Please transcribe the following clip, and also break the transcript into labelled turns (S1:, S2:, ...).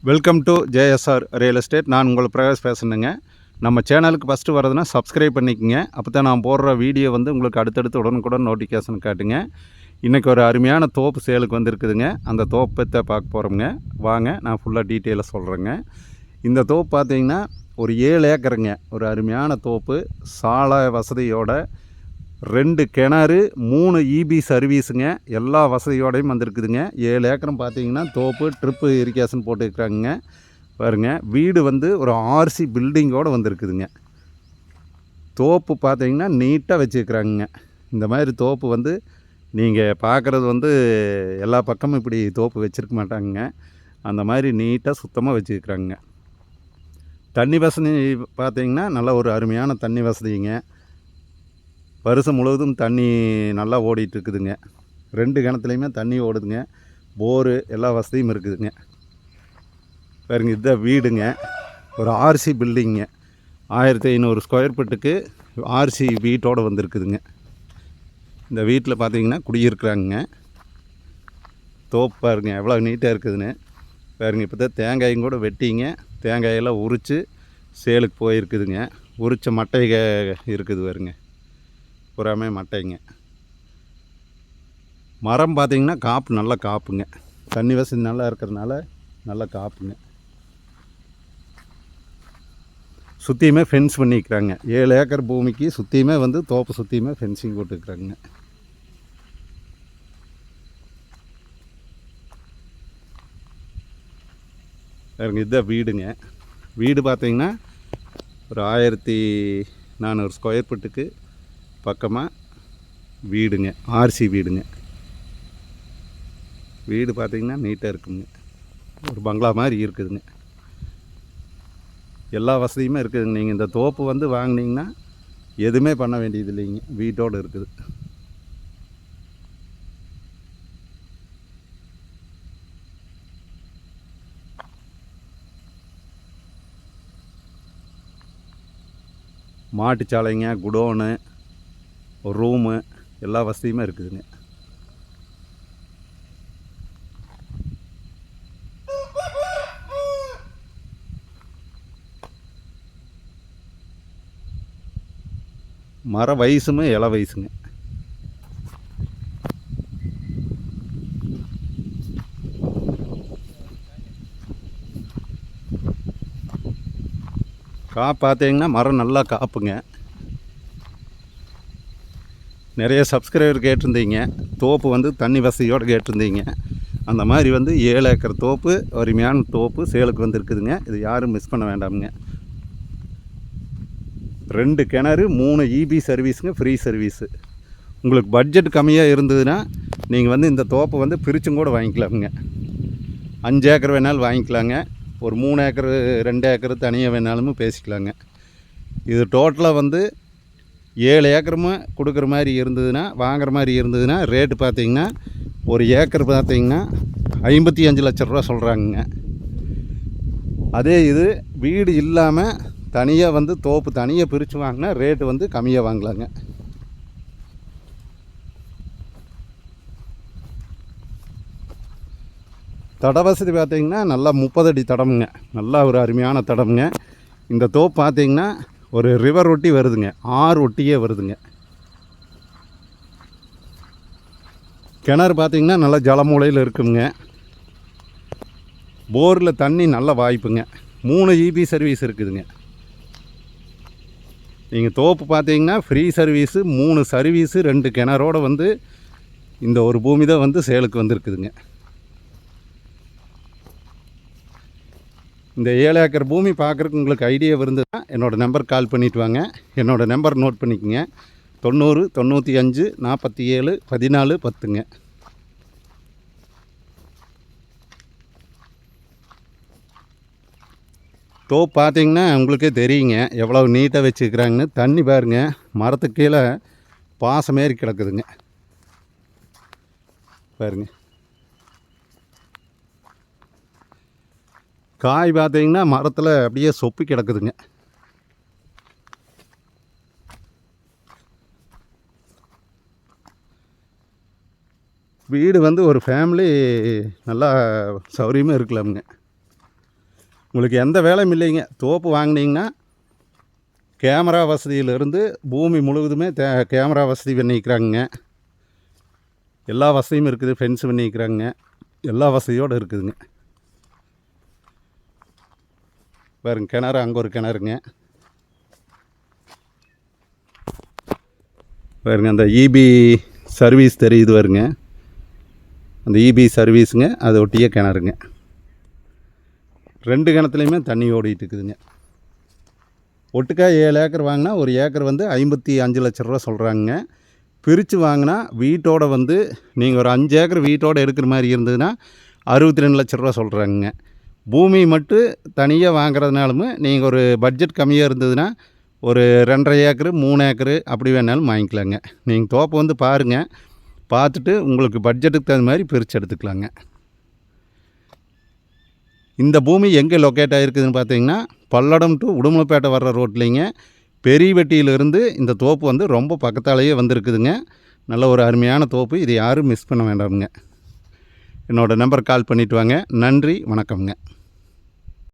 S1: Welcome to JSR real estate. நான் உங்கள் பிரகாஷ் பேசுனேங்க. நம்ம சேனலுக்கு ஃபஸ்ட்டு வரதுன்னா சப்ஸ்கிரைப் பண்ணிக்கோங்க. அப்போ தான் நான் போடுற வீடியோ வந்து உங்களுக்கு அடுத்தடுத்து உடனுக்குடன் நோட்டிஃபிகேஷன் காட்டுங்க. இன்றைக்கி ஒரு அருமையான தோப்பு சேலுக்கு வந்துருக்குதுங்க. அந்த தோப்பத்தை பார்க்க போகிறோங்க. வாங்க நான் ஃபுல்லாக டீட்டெயிலாக சொல்கிறேங்க. இந்த தோப்பு பார்த்தீங்கன்னா ஒரு 7 ஏக்கருங்க. ஒரு அருமையான தோப்பு, சாலை வசதியோட 2 கிணறு, 3 இபி சர்வீஸுங்க. எல்லா வசதியோடையும் வந்திருக்குதுங்க. 7 ஏக்கரும் பார்த்தீங்கன்னா தோப்பு ட்ரிப்பு இரிகேஷன் போட்டுருக்குறாங்க. பாருங்க, வீடு வந்து ஒரு ஆர்சி பில்டிங்கோடு வந்திருக்குதுங்க. தோப்பு பார்த்தீங்கன்னா நீட்டாக வச்சுருக்குறாங்க. இந்த மாதிரி தோப்பு வந்து நீங்கள் பார்க்குறது வந்து எல்லா பக்கமும் இப்படி தோப்பு வச்சுருக்க மாட்டாங்க. அந்த மாதிரி நீட்டாக சுத்தமாக வச்சுருக்குறாங்க. தண்ணி வசதி பார்த்தீங்கன்னா நல்ல ஒரு அருமையான தண்ணி வசதிங்க. வருஷம் முழுவதும் தண்ணி நல்லா ஓடிட்டுருக்குதுங்க. 2 கிணத்துலையுமே தண்ணி ஓடுதுங்க. போரு எல்லா வசதியும் இருக்குதுங்க. பாருங்க, இதுதான் வீடுங்க. ஒரு ஆர்சி பில்டிங்க. 1500 ஸ்கொயர் ஃபீட்டுக்கு ஆர்சி வீட்டோடு வந்திருக்குதுங்க. இந்த வீட்டில் பார்த்தீங்கன்னா குடியிருக்கிறாங்க. தோப்பு பாருங்க எவ்வளோ நீட்டாக இருக்குதுன்னு. பாருங்க, இப்போ தான் தேங்காயும் கூட வெட்டிங்க. தேங்காயெல்லாம் உரித்து சேலுக்கு போயிருக்குதுங்க. உரித்த மட்டைக இருக்குது பாருங்க, புறாமே மட்டைங்க. மரம் பார்த்திங்கன்னா காப்பு நல்லா காப்புங்க. தண்ணி வசதி நல்லா இருக்கிறதுனால நல்லா காப்புங்க. சுற்றியுமே ஃபென்ஸ் பண்ணிக்கிறாங்க. 7 ஏக்கர் பூமிக்கு சுற்றியுமே வந்து தோப்பு சுற்றியுமே ஃபென்சிங் போட்டுக்கிறாங்க. இதுதான் வீடுங்க. வீடு பார்த்திங்கன்னா ஒரு 1400 ஸ்கொயர் ஃபீட்டுக்கு பக்கமாக வீடுங்க. ஆர்சி வீடுங்க. வீடு பார்த்திங்கன்னா நீட்டாக இருக்குங்க. ஒரு பங்களா மாதிரி இருக்குதுங்க. எல்லா வசதியுமே இருக்குதுங்க. நீங்கள் இந்த தோப்பு வந்து வாங்கினீங்கன்னா எதுவுமே பண்ண வேண்டியது இல்லைங்க. வீட்டோடு இருக்குது. மாட்டுச்சாலைங்க, குடோனு, ரூமு எல்லா வசதியுமே இருக்குதுங்க. மர வயசுமே இள வயசுங்க. பார்த்தீங்கன்னா மரம் நல்லா காப்புங்க. நிறைய சப்ஸ்கிரைபர் கேட்டிருந்தீங்க, தோப்பு வந்து தண்ணி வசதியோடு கேட்டிருந்தீங்க. அந்த மாதிரி வந்து 7 ஏக்கர் தோப்பு, அருமையான தோப்பு சேலுக்கு வந்துருக்குதுங்க. இது யாரும் மிஸ் பண்ண வேண்டாமுங்க. 2 கிணறு, 3 இபி சர்வீஸுங்க, ஃப்ரீ சர்வீஸு. உங்களுக்கு பட்ஜெட் கம்மியாக இருந்ததுன்னா நீங்கள் வந்து இந்த தோப்பை வந்து பிரிச்சும் கூட வாங்கிக்கலாமுங்க. 5 ஏக்கர் வேணாலும் வாங்கிக்கலாங்க. ஒரு 3 ஏக்கர் 2 ஏக்கர் தனியாக வேணாலும் பேசிக்கலாங்க. இது டோட்டலாக வந்து 7 ஏக்கருமே கொடுக்குற மாதிரி இருந்ததுன்னா, வாங்குற மாதிரி இருந்ததுன்னா ரேட்டு பார்த்திங்கன்னா ஒரு ஏக்கர் பார்த்திங்கன்னா 55 லட்ச ரூபா சொல்கிறாங்க. அதே இது வீடு இல்லாமல் தனியாக வந்து தோப்பு தனியாக பிரித்து வாங்கினா ரேட்டு வந்து கம்மியாக வாங்கலாங்க. தட வசதி பார்த்திங்கன்னா நல்லா 30 அடி தடமுங்க. நல்லா ஒரு அருமையான தடமுங்க. இந்த தோப்பு பார்த்திங்கன்னா ஒரு ரிவர் ஒட்டி வருதுங்க. ஆறு ஒட்டியே வருதுங்க. கிணறு பார்த்திங்கன்னா நல்லா ஜலமூலையில் இருக்குங்க. போரில் தண்ணி நல்ல வாய்ப்புங்க. 3 இபி சர்வீஸ் இருக்குதுங்க. நீங்கள் தோப்பு பார்த்தீங்கன்னா ஃப்ரீ சர்வீஸு, 3 சர்வீஸு, 2 கிணறோடு வந்து இந்த ஒரு பூமி தான் வந்து சேலுக்கு வந்திருக்குதுங்க. இந்த 7 ஏக்கர் பூமி பார்க்குறதுக்கு உங்களுக்கு ஐடியா இருந்ததுன்னா என்னோடய நம்பர் கால் பண்ணிவிட்டு வாங்க. என்னோடய நம்பர் நோட் பண்ணிக்கோங்க. 90 95 47 14 10ங்க. தோப்பு பார்த்தீங்கன்னா உங்களுக்கே தெரியுங்க எவ்வளோ நீட்டாக வச்சுருக்குறாங்கன்னு. தண்ணி பாருங்கள், மரத்துக்கு கீழே பாசம் மாரி கிடக்குதுங்க. பாருங்க, காய் பார்த்தீங்கன்னா மரத்தில் அப்படியே சொப்பி கிடக்குதுங்க. வீடு வந்து ஒரு ஃபேமிலி நல்லா சௌகரியமாக இருக்கலாமுங்க. உங்களுக்கு எந்த வேலையும் இல்லைங்க. தோப்பு வாங்கினீங்கன்னா கேமரா வசதியிலிருந்து பூமி முழுவதுமே கேமரா வசதி பண்ணிக்கிறாங்க. எல்லா வசதியும் இருக்குது. ஃபென்ஸ் பண்ணிக்கிறாங்க. எல்லா வசதியோடு இருக்குதுங்க. பாருங்க கிணறு, அங்கே ஒரு கிணறுங்க. பாருங்க அந்த இபி சர்வீஸ் தெரியுது பாருங்க. அந்த இபி சர்வீஸுங்க, அதை ஒட்டியே கிணறுங்க. 2 கிணத்துலையுமே தண்ணி ஓடிட்டு இருக்குதுங்க. ஒட்டுக்கா 7 ஏக்கர் வாங்கினா ஒரு ஏக்கர் வந்து 55 லட்ச ரூபா சொல்கிறாங்க. பிரித்து வாங்கினா வீட்டோட வந்து நீங்கள் ஒரு 5 ஏக்கர் வீட்டோடு இருக்கிற மாதிரி இருந்ததுன்னா 62 லட்ச ரூபா சொல்கிறாங்க. பூமி மட்டும் தனியாக வாங்குறதுனாலும் நீங்கள் ஒரு பட்ஜெட் கம்மியாக இருந்ததுன்னா ஒரு 2.5 ஏக்கரு 3 ஏக்கரு அப்படி வேணாலும் வாங்கிக்கலாங்க. நீங்கள் தோப்பை வந்து பாருங்கள். பார்த்துட்டு உங்களுக்கு பட்ஜெட்டுக்கு தகுந்த மாதிரி பிரித்து எடுத்துக்கலாங்க. இந்த பூமி எங்கே லொக்கேட் ஆகிருக்குதுன்னு பார்த்தீங்கன்னா பல்லடம் டு உடுமலைப்பேட்டை வர்ற ரோட்லிங்க. பெரியவெட்டியிலிருந்து இந்த தோப்பு வந்து ரொம்ப பக்கத்தாலேயே வந்திருக்குதுங்க. நல்ல ஒரு அருமையான தோப்பு. இது யாரும் மிஸ் பண்ண வேண்டாமுங்க. என்னோடய நம்பர் கால் பண்ணிவிட்டு வாங்க. நன்றி, வணக்கம்ங்க.